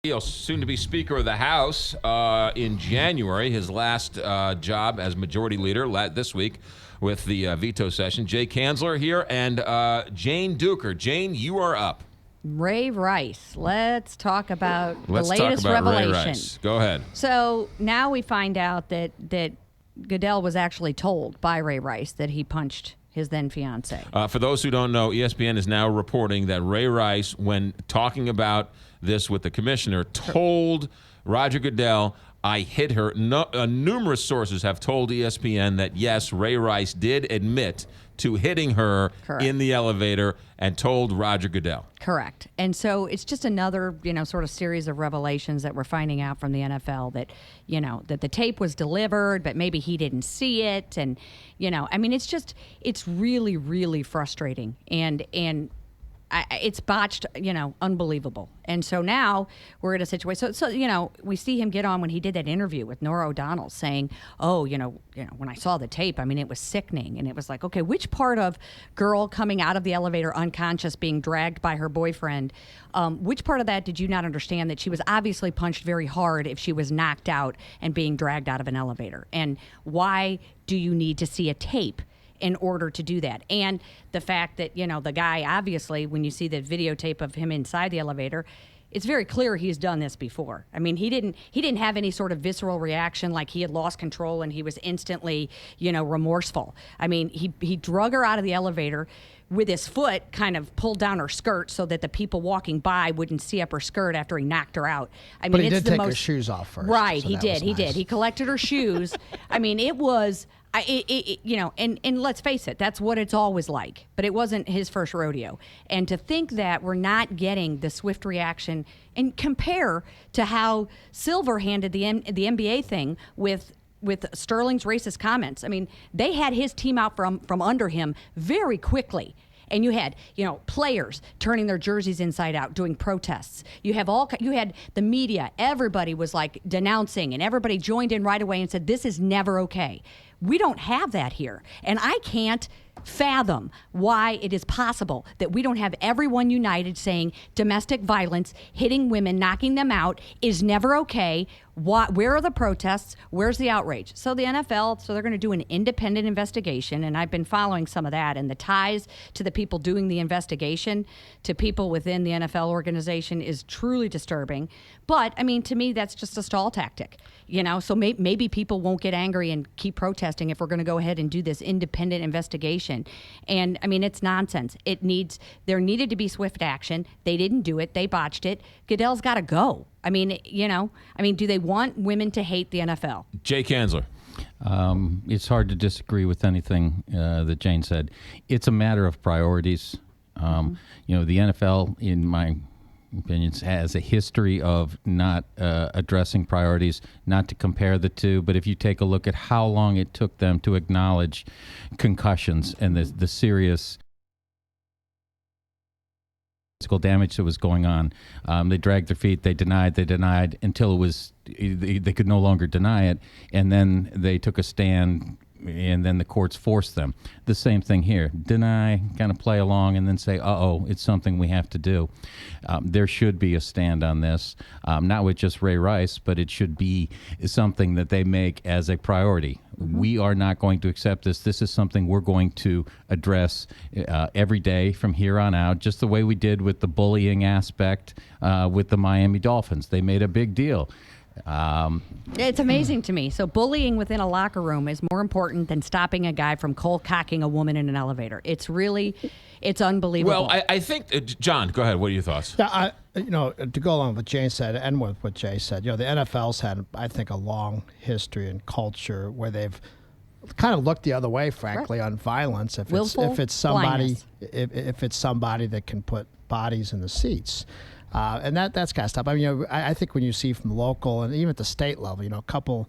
Soon to be Speaker of the House in January. His last job as Majority Leader this week with the veto session. Jay Kanzler here and Jane Duker. Jane, you are up. Ray Rice. Let's talk about the latest revelation. Ray Rice. Go ahead. So now we find out that Goodell was actually told by Ray Rice that he punched his then fiance. For those who don't know, ESPN is now reporting that Ray Rice, when talking about this with the commissioner, told Roger Goodell, I hit her. Numerous sources have told ESPN that, yes, Ray Rice did admit to hitting her in the elevator and told Roger Goodell. Correct. And so it's just another, sort of series of revelations that we're finding out from the NFL that, that the tape was delivered, but maybe he didn't see it. And, it's really, really frustrating. And it's botched, unbelievable. And so now we're in a situation. So, we see him get on when he did that interview with Norah O'Donnell saying, oh, when I saw the tape, it was sickening. And it was like, okay, which part of girl coming out of the elevator unconscious, being dragged by her boyfriend, which part of that did you not understand that she was obviously punched very hard if she was knocked out and being dragged out of an elevator? And why do you need to see a tape in order to do that? And the fact that, the guy, obviously, when you see the videotape of him inside the elevator, it's very clear he's done this before. He didn't have any sort of visceral reaction like he had lost control and he was instantly, remorseful. He drug her out of the elevator with his foot, kind of pulled down her skirt so that the people walking by wouldn't see up her skirt after he knocked her out. But he did take her shoes off first. Right, so he did. He did. He collected her shoes. It was... and let's face it, that's what it's always like. But it wasn't his first rodeo. And to think that we're not getting the swift reaction and compare to how Silver handled the NBA thing with Sterling's racist comments. They had his team out from under him very quickly. And you had, players turning their jerseys inside out, doing protests. You had the media. Everybody was like denouncing, and everybody joined in right away and said, this is never okay. We don't have that here. And I can't fathom why it is possible that we don't have everyone united saying domestic violence, hitting women, knocking them out is never okay. Where are the protests? Where's the outrage? So the NFL, they're going to do an independent investigation, and I've been following some of that, and the ties to the people doing the investigation to people within the NFL organization is truly disturbing. But, to me, that's just a stall tactic, so maybe people won't get angry and keep protesting if we're going to go ahead and do this independent investigation. And, it's nonsense. There needed to be swift action. They didn't do it. They botched it. Goodell's got to go. Do they want women to hate the NFL? Jay Kanzler. It's hard to disagree with anything that Jane said. It's a matter of priorities. The NFL, in my opinion, has a history of not addressing priorities, not to compare the two. But if you take a look at how long it took them to acknowledge concussions and the serious physical damage that was going on. They dragged their feet, they denied until they could no longer deny it, and then they took a stand, and then the courts forced them. The same thing here. Deny, kind of play along, and then say, it's something we have to do. There should be a stand on this, not with just Ray Rice, but it should be something that they make as a priority. Mm-hmm. We are not going to accept this. This is something we're going to address every day from here on out, just the way we did with the bullying aspect with the Miami Dolphins. They made a big deal. It's amazing to me. So bullying within a locker room is more important than stopping a guy from cold cocking a woman in an elevator. It's unbelievable. Well, I think, John, go ahead. What are your thoughts? Yeah, to go along with what Jane said and with what Jay said, the NFL's had, I think, a long history and culture where they've kind of looked the other way, frankly, on violence. If it's somebody that can put bodies in the seats. And that's got to stop. I think when you see from the local and even at the state level,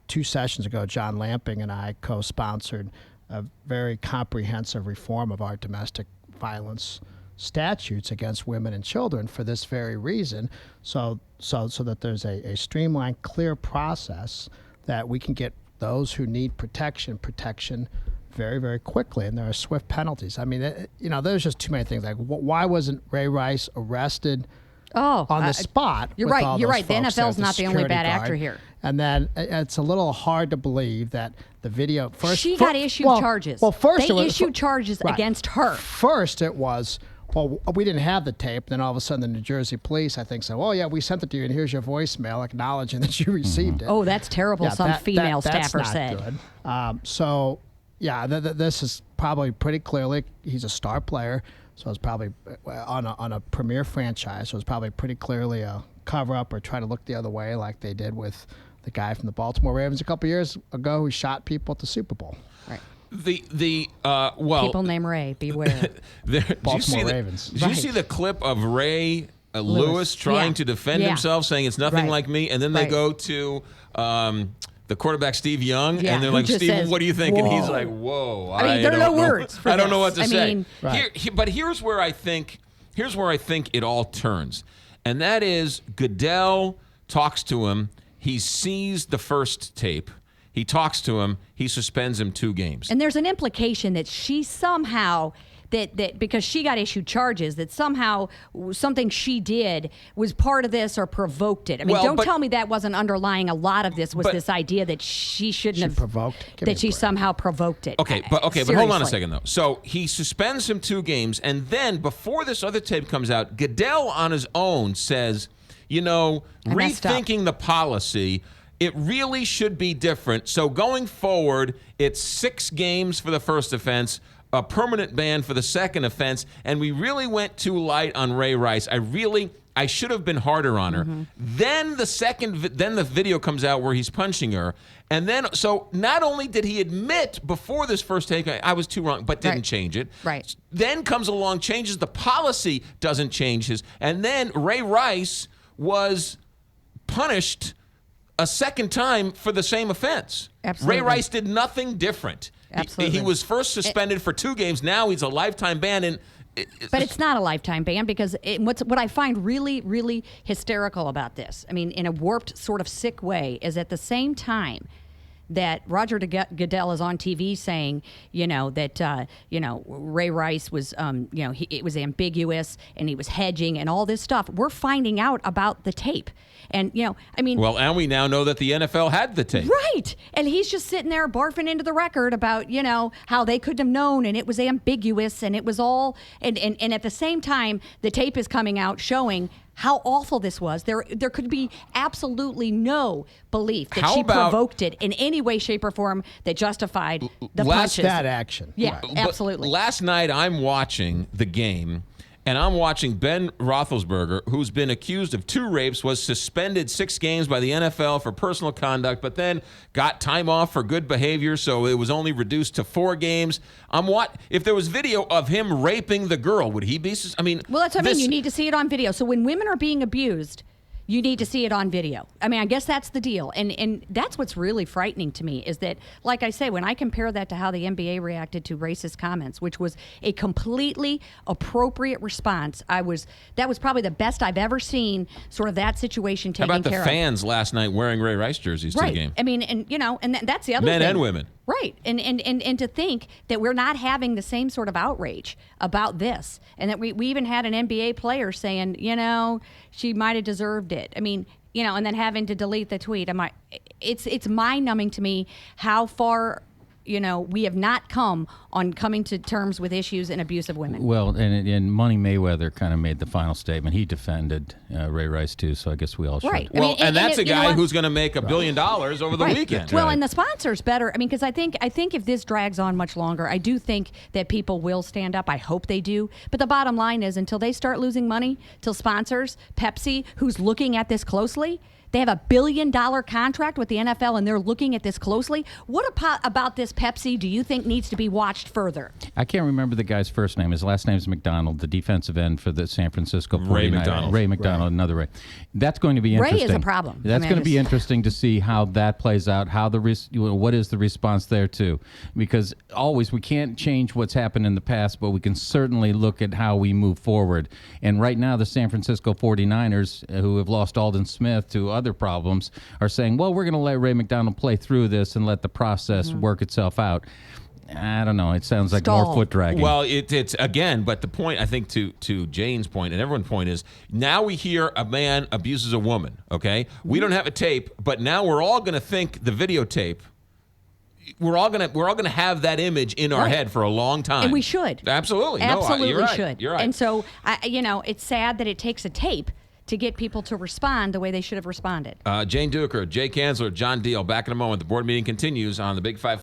2 sessions ago, John Lamping and I co-sponsored a very comprehensive reform of our domestic violence statutes against women and children for this very reason, so that there's a streamlined, clear process that we can get those who need protection very, very quickly, and there are swift penalties. There's just too many things. Like, why wasn't Ray Rice arrested on the spot. You're with right. all You're those right. The folks there, NFL's not the only security bad guard. actor here. And then it's a little hard to believe that the video first. She got issued charges. Well, first they it was, issued charges right. against her. First, it was. Well, we didn't have the tape. Then all of a sudden, the New Jersey police, I think, said, "Oh yeah, we sent it to you, and here's your voicemail acknowledging that you received it." Oh, that's terrible. Yeah, Some female that's staffer not said. Good. So, yeah, this is probably pretty clearly he's a star player. So it's probably on a premier franchise. So it's probably pretty clearly a cover up or try to look the other way, like they did with the guy from the Baltimore Ravens a couple years ago who shot people at the Super Bowl. Right. Well, People named Ray. Beware. Baltimore Ravens. Did you see the clip of Ray Lewis trying Yeah. to defend Yeah. himself, saying it's nothing Right. like me, and then they Right. go to the quarterback Steve Young, Yeah, and they're who like, just "Steve, says, what do you think?" And he's "Whoa." like, "Whoa." I mean, there are no don't know. words for I don't know this. what to I say. mean- Right. But here's where I think it all turns, and that is Goodell talks to him. He sees the first tape. He talks to him. He suspends him 2 games. And there's an implication that she somehow that because she got issued charges, that somehow something she did was part of this or provoked it. I mean, Well, don't but- tell me that wasn't underlying a lot of this was but- this idea that she shouldn't She have provoked? Give me that a she break. somehow provoked it. Okay, but hold on a Seriously. second though. So he suspends him 2 games, and then before this other tape comes out, Goodell on his own says, I messed up. rethinking the policy, it really should be different. So going forward, it's 6 games for the first offense, a permanent ban for the second offense, and we really went too light on Ray Rice. I should have been harder on her. Mm-hmm. Then the video comes out where he's punching her, and then so not only did he admit before this first take I was too wrong, but didn't Right. change it. Right. Then comes along, changes the policy, doesn't change his, and then Ray Rice was punished a second time for the same offense. Absolutely. Ray Rice did nothing different. Absolutely. He was first suspended for 2 games. Now he's a lifetime ban, and But it's not a lifetime ban because what I find really, really hysterical about this, I mean, in a warped, sort of sick way, is at the same time that Roger Goodell is on TV saying, that, Ray Rice was, it was ambiguous and he was hedging and all this stuff. We're finding out about the tape. And, well, and we now know that the NFL had the tape. Right. And he's just sitting there barfing into the record about, how they couldn't have known and it was ambiguous and it was all and at the same time the tape is coming out showing how awful this was. There could be absolutely no belief that How she about- provoked it in any way, shape, or form that justified the Last- punches. That action. Yeah, Right. But absolutely. last night, I'm watching the game, and I'm watching Ben Roethlisberger, who's been accused of 2 rapes, was suspended 6 games by the NFL for personal conduct, but then got time off for good behavior, so it was only reduced to 4 games. If there was video of him raping the girl, would he be? Well, that's what I mean. You need to see it on video. So when women are being abused, you need to see it on video. I mean, I guess that's the deal. And that's what's really frightening to me is that, like I say, when I compare that to how the NBA reacted to racist comments, which was a completely appropriate response, that was probably the best I've ever seen sort of that situation How taken about the care of. fans last night wearing Ray Rice jerseys to the Right. game? I mean, and that's the other Men thing. and women. Right. And to think that we're not having the same sort of outrage about this, and that we even had an NBA player saying, she might have deserved it. I mean, and then having to delete the tweet. It's mind-numbing to me how far we have not come on coming to terms with issues and abuse of women. Well, and Money Mayweather kind of made the final statement. He defended Ray Rice too, so I guess we all should. Right. I Well, mean, and that's a you know guy what? who's going to make $1 billion over the Right. weekend. Well, and the sponsors better. I mean, because I think if this drags on much longer, I do think that people will stand up. I hope they do. But the bottom line is, until they start losing money, till sponsors, Pepsi, who's looking at this closely, they have $1 billion contract with the NFL, and they're looking at this closely. What about this Pepsi do you think needs to be watched further? I can't remember the guy's first name. His last name is McDonald, the defensive end for the San Francisco 49ers. Ray McDonald. Ray McDonald, another Ray. That's going to be Ray is a interesting. problem. That's I mean, going to be it's- interesting to see how that plays out, what is the response there too. Because always we can't change what's happened in the past, but we can certainly look at how we move forward. And right now the San Francisco 49ers, who have lost Aldon Smith to other problems, are saying, well, we're going to let Ray McDonald play through this and let the process work itself out. I don't know. It sounds like more Stall. foot dragging. Well, it's again, but the point I think to Jane's point and everyone's point is now we hear a man abuses a woman. Okay, we don't have a tape, but now we're all going to think the videotape. We're all gonna have that image in our Right. head for a long time, And we should. Absolutely, Absolutely you're right. should. You're right. And so, it's sad that it takes a tape to get people to respond the way they should have responded. Jane Duker, Jay Kanzler, John Deal. Back in a moment. The board meeting continues on the Big 5.